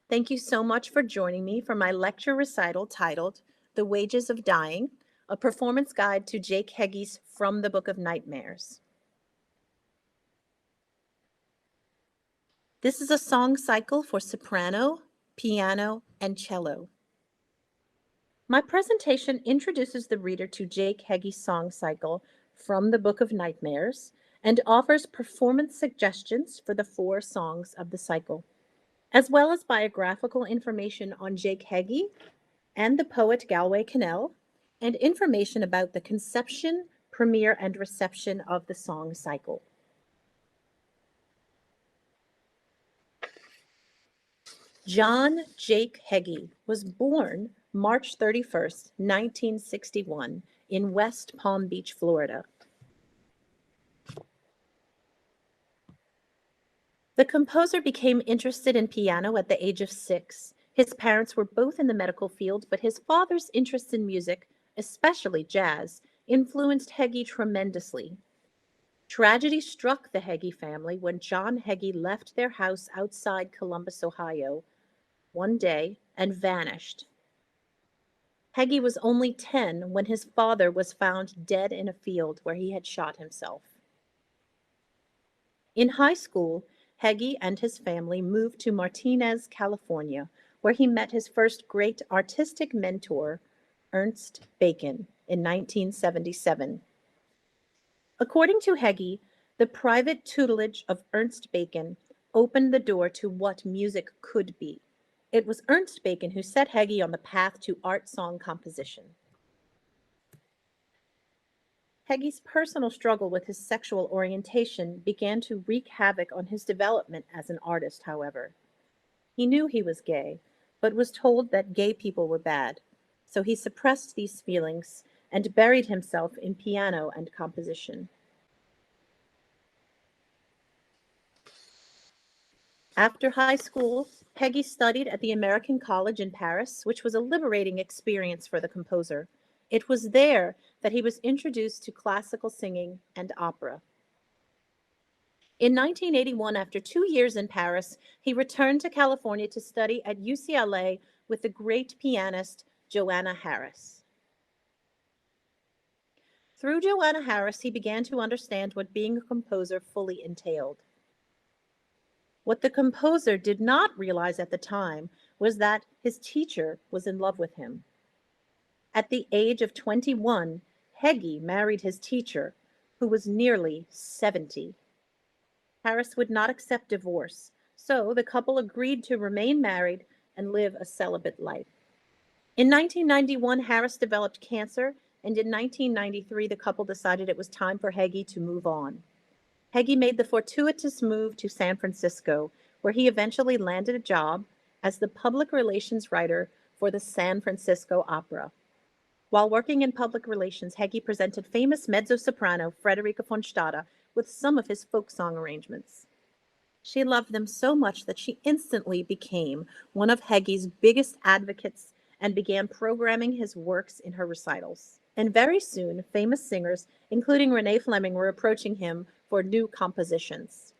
Thank you so much for joining me for my lecture recital titled The Wages of Dying, a performance guide to Jake Heggie's From the Book of Nightmares. This is a song cycle for soprano, piano, and cello. My presentation introduces the reader to Jake Heggie's song cycle From the Book of Nightmares and offers performance suggestions for the 4 songs of the cycle, as well as biographical information on Jake Heggie and the poet Galway Kinnell, and information about the conception, premiere, and reception of the song cycle. John Jake Heggie was born March 31st, 1961, in West Palm Beach, Florida. The composer became interested in piano at the age of 6. His parents were both in the medical field, but his father's interest in music, especially jazz, influenced Heggie tremendously. Tragedy struck the Heggie family when John Heggie left their house outside Columbus, Ohio, one day and vanished. Heggie was only 10 when his father was found dead in a field where he had shot himself. In high school, Heggie and his family moved to Martinez, California, where he met his first great artistic mentor, Ernst Bacon, in 1977. According to Heggie, the private tutelage of Ernst Bacon opened the door to what music could be. It was Ernst Bacon who set Heggie on the path to art song composition. Heggie's personal struggle with his sexual orientation began to wreak havoc on his development as an artist, however. He knew he was gay, but was told that gay people were bad, so he suppressed these feelings and buried himself in piano and composition. After high school, Heggie studied at the American College in Paris, which was a liberating experience for the composer. It was there that he was introduced to classical singing and opera. In 1981, after 2 years in Paris, he returned to California to study at UCLA with the great pianist Joanna Harris. Through Joanna Harris, he began to understand what being a composer fully entailed. What the composer did not realize at the time was that his teacher was in love with him. At the age of 21, Heggie married his teacher, who was nearly 70. Harris would not accept divorce, so the couple agreed to remain married and live a celibate life. In 1991, Harris developed cancer, and in 1993, the couple decided it was time for Heggie to move on. Heggie made the fortuitous move to San Francisco, where he eventually landed a job as the public relations writer for the San Francisco Opera. While working in public relations, Heggie presented famous mezzo-soprano Frederica von Stade with some of his folk song arrangements. She loved them so much that she instantly became one of Heggie's biggest advocates and began programming his works in her recitals. And very soon, famous singers, including Renee Fleming, were approaching him for new compositions.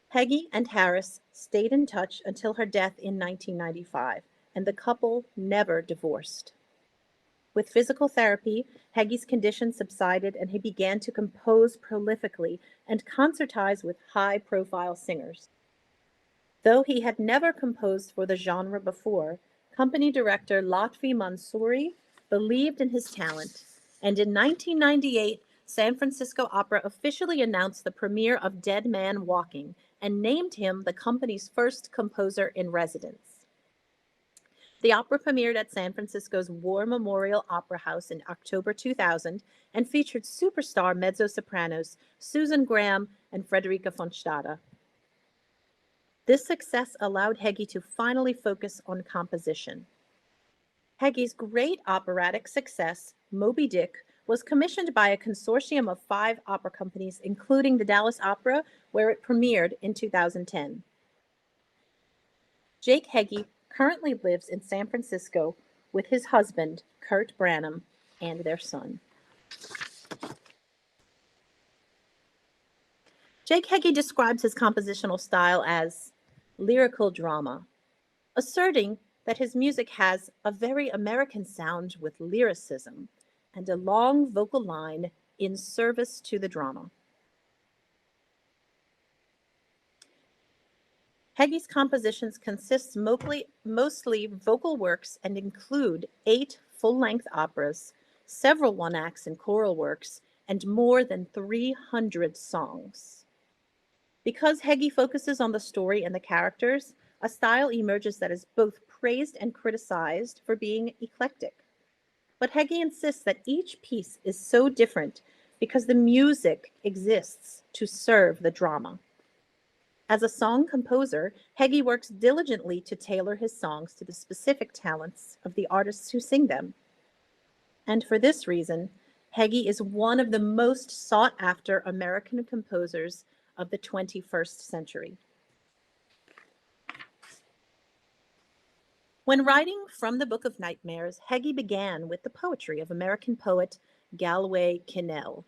Heggie and Harris stayed in touch until her death in 1995, and the couple never divorced. With physical therapy, Heggie's condition subsided and he began to compose prolifically and concertize with high-profile singers. Though he had never composed for the genre before, company director Lotfi Mansouri believed in his talent, and in 1998, San Francisco Opera officially announced the premiere of Dead Man Walking and named him the company's first composer in residence. The opera premiered at San Francisco's War Memorial Opera House in October 2000 and featured superstar mezzo-sopranos Susan Graham and Frederica von Stade. This success allowed Heggie to finally focus on composition. Heggie's great operatic success, Moby Dick, was commissioned by a consortium of 5 opera companies, including the Dallas Opera, where it premiered in 2010. Jake Heggie currently lives in San Francisco with his husband, Kurt Branham, and their son. Jake Heggie describes his compositional style as lyrical drama. asserting that his music has a very American sound with lyricism and a long vocal line in service to the drama. Heggie's compositions consist mostly vocal works and include 8 full-length operas, several one-acts and choral works, and more than 300 songs. Because Heggie focuses on the story and the characters, a style emerges that is both praised and criticized for being eclectic. But Heggie insists that each piece is so different because the music exists to serve the drama. As a song composer, Heggie works diligently to tailor his songs to the specific talents of the artists who sing them. And for this reason, Heggie is one of the most sought-after American composers of the 21st century. When writing from the Book of Nightmares, Heggie began with the poetry of American poet Galway Kinnell,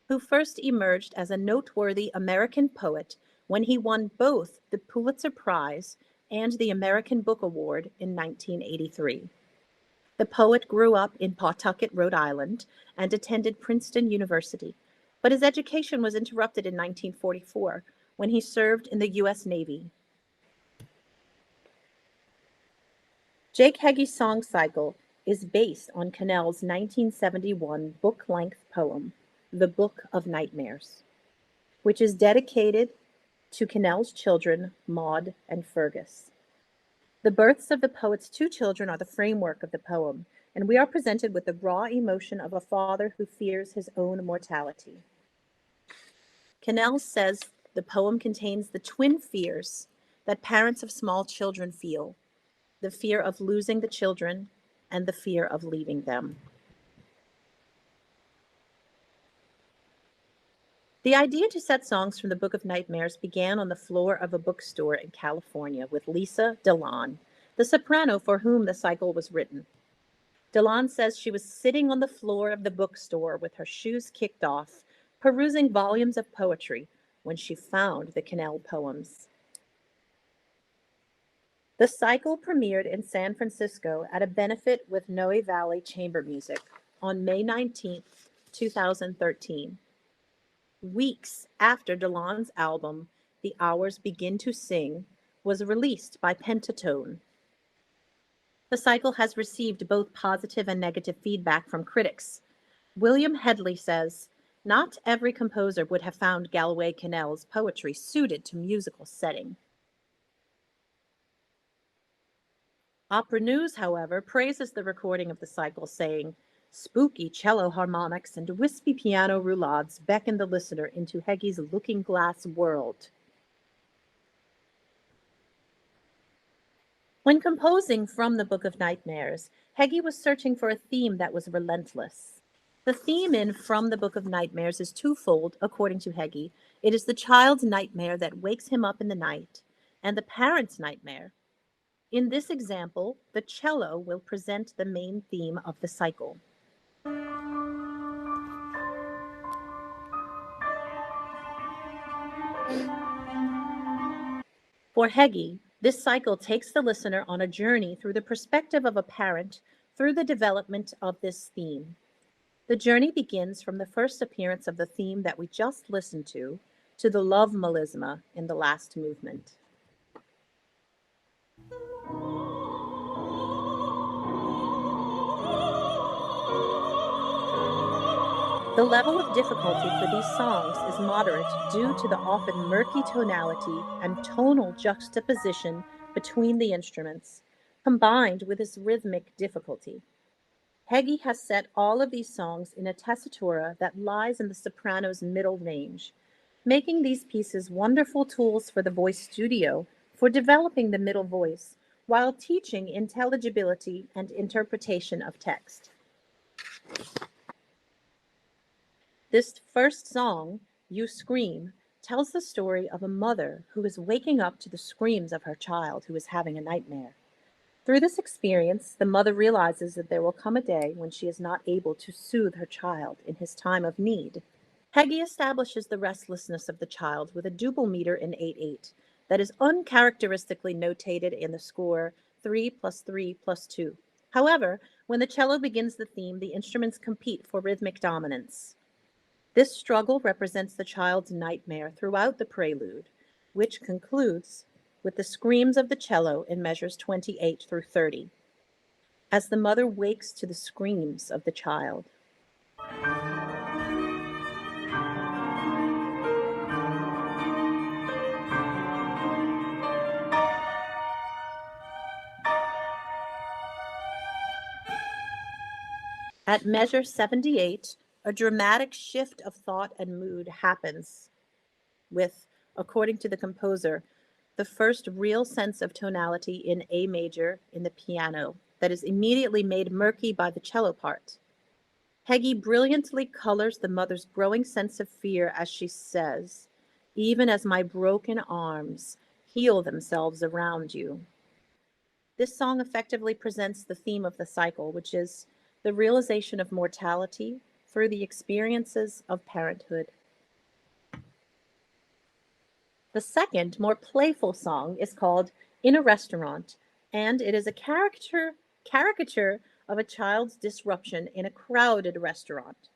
who first emerged as a noteworthy American poet when he won both the Pulitzer Prize and the American Book Award in 1983. The poet grew up in Pawtucket, Rhode Island, and attended Princeton University, but his education was interrupted in 1944 when he served in the U.S. Navy. Jake Heggie's song cycle is based on Kinnell's 1971 book-length poem, The Book of Nightmares, which is dedicated to Kinnell's children, Maud and Fergus. The births of the poet's 2 children are the framework of the poem, and we are presented with the raw emotion of a father who fears his own mortality. Kinnell says the poem contains the twin fears that parents of small children feel: the fear of losing the children and the fear of leaving them. The idea to set songs from the Book of Nightmares began on the floor of a bookstore in California with Lisa Delon, the soprano for whom the cycle was written. Delon says she was sitting on the floor of the bookstore with her shoes kicked off, perusing volumes of poetry when she found the Kinnell poems. The cycle premiered in San Francisco at a benefit with Noe Valley Chamber Music on May 19, 2013. Weeks after Delon's album, The Hours Begin to Sing, was released by Pentatone. The cycle has received both positive and negative feedback from critics. William Headley says, "Not every composer would have found Galway Kinnell's poetry suited to musical setting." Opera News, however, praises the recording of the cycle, saying, "Spooky cello harmonics and wispy piano roulades beckon the listener into Heggie's looking-glass world." When composing from the Book of Nightmares, Heggie was searching for a theme that was relentless. The theme in From the Book of Nightmares is twofold, according to Heggie. It is the child's nightmare that wakes him up in the night, and the parent's nightmare. In this example, the cello will present the main theme of the cycle. For Heggie, this cycle takes the listener on a journey through the perspective of a parent through the development of this theme. The journey begins from the first appearance of the theme that we just listened to the love melisma in the last movement. The level of difficulty for these songs is moderate due to the often murky tonality and tonal juxtaposition between the instruments, combined with its rhythmic difficulty. Heggie has set all of these songs in a tessitura that lies in the soprano's middle range, making these pieces wonderful tools for the voice studio for developing the middle voice while teaching intelligibility and interpretation of text. This first song, You Scream, tells the story of a mother who is waking up to the screams of her child who is having a nightmare. Through this experience, the mother realizes that there will come a day when she is not able to soothe her child in his time of need. Heggie establishes the restlessness of the child with a double meter in 8/8 that is uncharacteristically notated in the score 3 plus 3 plus 2. However, when the cello begins the theme, the instruments compete for rhythmic dominance. This struggle represents the child's nightmare throughout the prelude, which concludes with the screams of the cello in measures 28 through 30, as the mother wakes to the screams of the child. At measure 78, a dramatic shift of thought and mood happens with, according to the composer, the first real sense of tonality in A major in the piano that is immediately made murky by the cello part. Heggie brilliantly colors the mother's growing sense of fear as she says, "Even as my broken arms heal themselves around you." This song effectively presents the theme of the cycle, which is the realization of mortality through the experiences of parenthood. The second, more playful song is called In a Restaurant, and it is a caricature of a child's disruption in a crowded restaurant.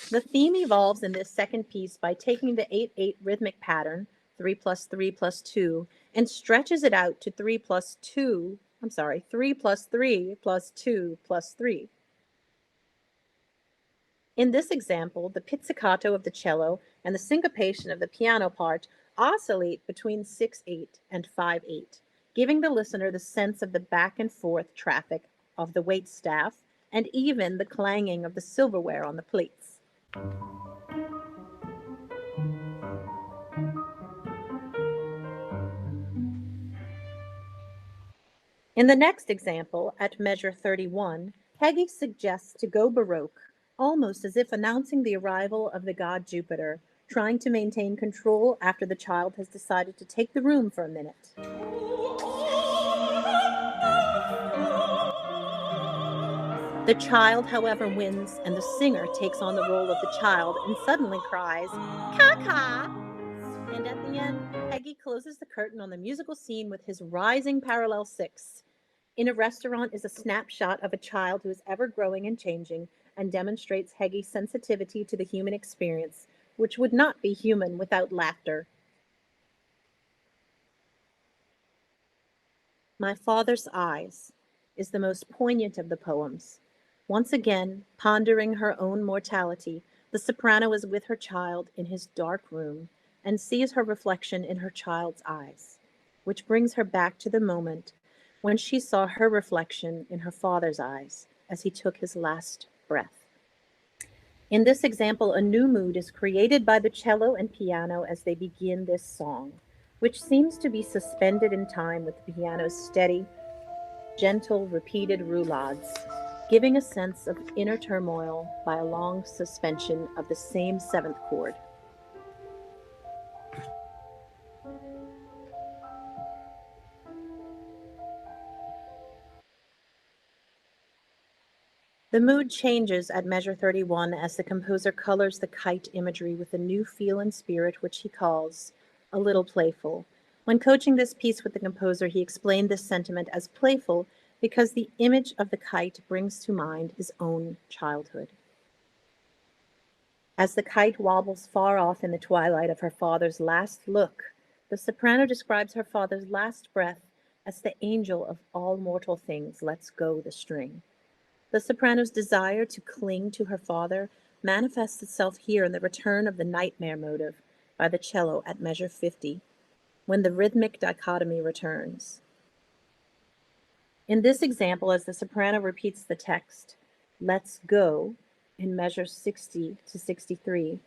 The theme evolves in this second piece by taking the 8/8 rhythmic pattern, 3 plus 3 plus 2, and stretches it out to 3 plus 3 plus 3 plus 2 plus 3. In this example, the pizzicato of the cello and the syncopation of the piano part oscillate between 6/8 and 5/8, giving the listener the sense of the back and forth traffic of the waitstaff and even the clanging of the silverware on the plates. In the next example, at measure 31, Heggie suggests to go Baroque, almost as if announcing the arrival of the god Jupiter, trying to maintain control after the child has decided to take the room for a minute. The child, however, wins, and the singer takes on the role of the child and suddenly cries, "Kaka!" And at the end, Heggie closes the curtain on the musical scene with his rising parallel 6. In a Restaurant is a snapshot of a child who is ever growing and changing and demonstrates Heggie's sensitivity to the human experience, which would not be human without laughter. My Father's Eyes is the most poignant of the poems. Once again, pondering her own mortality, the soprano is with her child in his dark room and sees her reflection in her child's eyes, which brings her back to the moment when she saw her reflection in her father's eyes as he took his last breath. In this example, a new mood is created by the cello and piano as they begin this song, which seems to be suspended in time with the piano's steady, gentle, repeated roulades, giving a sense of inner turmoil by a long suspension of the same seventh chord. The mood changes at measure 31 as the composer colors the kite imagery with a new feel and spirit, which he calls a little playful. When coaching this piece with the composer, he explained this sentiment as playful because the image of the kite brings to mind his own childhood. As the kite wobbles far off in the twilight of her father's last look, the soprano describes her father's last breath as the angel of all mortal things lets go the string. The soprano's desire to cling to her father manifests itself here in the return of the nightmare motive by the cello at measure 50, when the rhythmic dichotomy returns. In this example, as the soprano repeats the text, "Let's go," in measures 60 to 63,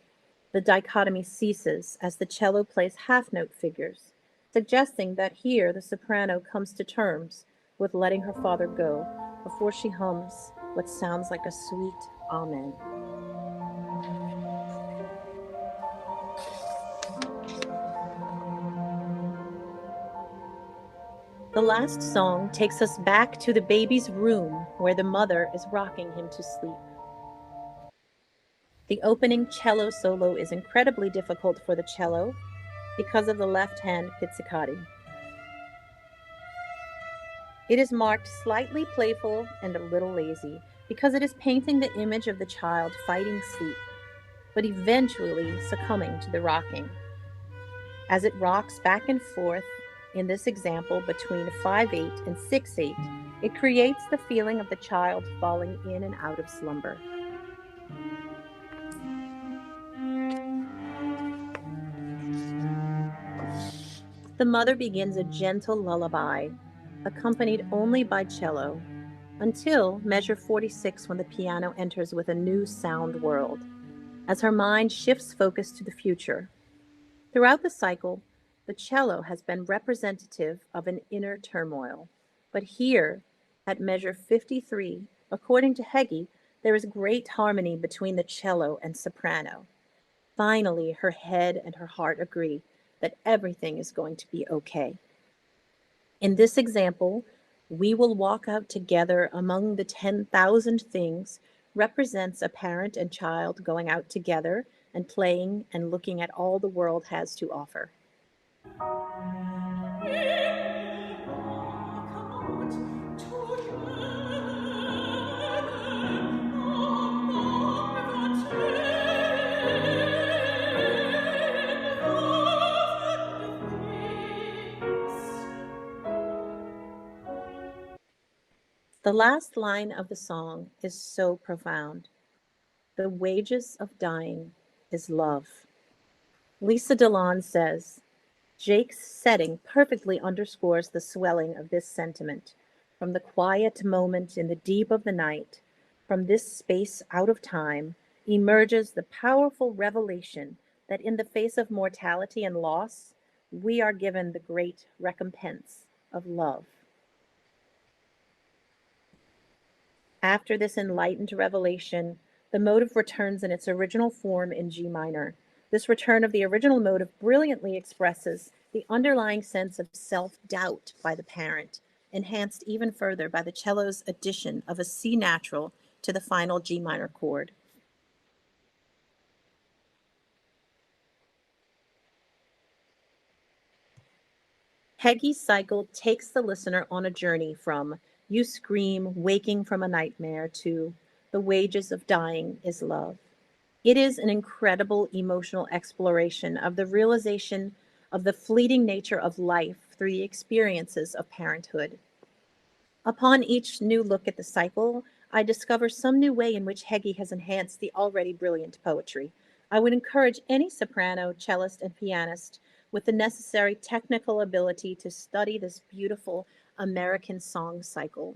the dichotomy ceases as the cello plays half-note figures, suggesting that here the soprano comes to terms with letting her father go before she hums what sounds like a sweet amen. The last song takes us back to the baby's room where the mother is rocking him to sleep. The opening cello solo is incredibly difficult for the cello because of the left-hand pizzicati. It is marked slightly playful and a little lazy because it is painting the image of the child fighting sleep, but eventually succumbing to the rocking. As it rocks back and forth, in this example between 5/8 and 6/8, it creates the feeling of the child falling in and out of slumber. The mother begins a gentle lullaby, accompanied only by cello, until measure 46 when the piano enters with a new sound world, as her mind shifts focus to the future. Throughout the cycle, the cello has been representative of an inner turmoil. But here, at measure 53, according to Heggie, there is great harmony between the cello and soprano. Finally, her head and her heart agree that everything is going to be okay. In this example, "We will walk out together among the 10,000 things" represents a parent and child going out together and playing and looking at all the world has to offer. The last line of the song is so profound. "The wages of dying is love." Lisa Delon says, Jake's setting perfectly underscores the swelling of this sentiment. From the quiet moment in the deep of the night, from this space out of time, emerges the powerful revelation that in the face of mortality and loss, we are given the great recompense of love. After this enlightened revelation, the motive returns in its original form in G minor. This return of the original motive brilliantly expresses the underlying sense of self-doubt by the parent, enhanced even further by the cello's addition of a C natural to the final G minor chord. Heggie's cycle takes the listener on a journey from "You scream, waking from a nightmare" to "The wages of dying is love." It is an incredible emotional exploration of the realization of the fleeting nature of life through the experiences of parenthood. Upon each new look at the cycle, I discover some new way in which Heggie has enhanced the already brilliant poetry. I would encourage any soprano, cellist, and pianist with the necessary technical ability to study this beautiful American song cycle.